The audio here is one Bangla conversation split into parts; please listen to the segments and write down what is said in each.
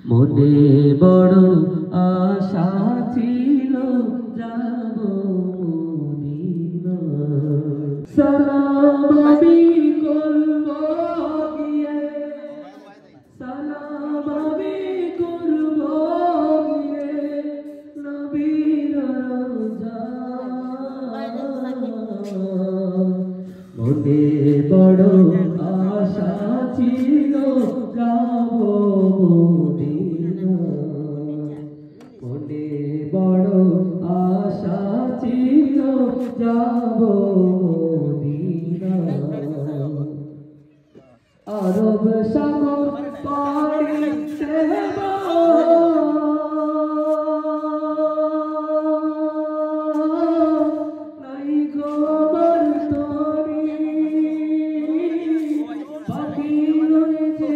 মনে বড় আশা ছিল যাব মদিনা। সালাম আমি করব গিয়ে, সালাম আমি করব গিয়ে নবীর রওজায়। মনে বড় আশা ছিল যাব মদিনা। মনে বড় আশা ছিল যাব মদিনা। আরব সাগর পাড়ি দেব, নাই গো আমার তরি, পাখি রয়েছে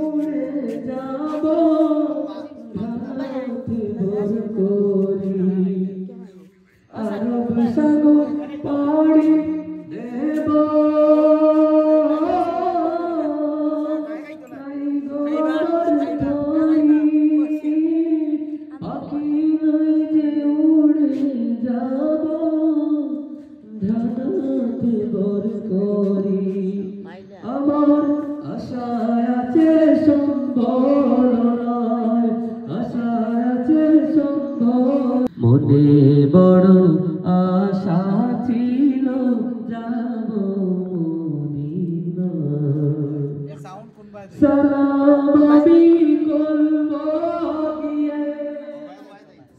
উড়ে যাব ভারত ভোর করি। আরব সাগর পাড়ি দেব, নাই গো আমার তরি, পাখি রয়েছে উড়ে যাব ভারত ভোর করি। আমার আশায় আছে সম্বল নয়, আশায় আছে সম্বল। মনে বড় আশা ছিল যাব মদিনা। সালাম আমি করব গিয়ে,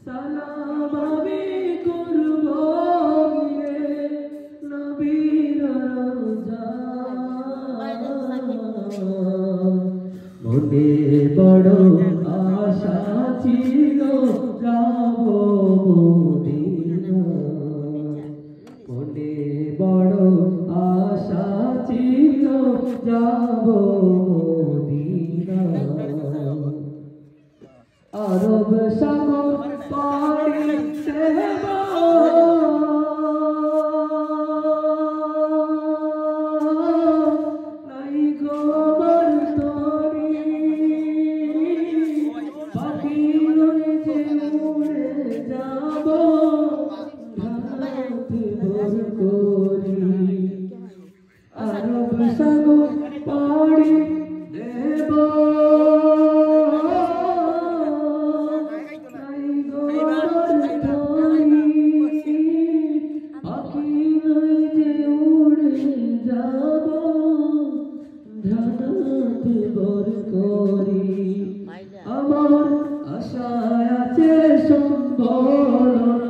সালাম আমি করব গিয়ে নবীর রওজায়। মনে বড় আশা ছিল যাব মদিনা। মনে বড় আশা ছিল যাব মদিনা। আরব সাগর পাড়ি দেব, নাই গো আমার তরি, পাখি রয়েছে উড়ে যাব ভারত ভোর করি। আরব সাগর পাড়ি দেব, নাই গো আমার তরি, পাখি রয়েছে উড়ে যাব ভারত ভোর করি। আমার আশায় আছে সম্বল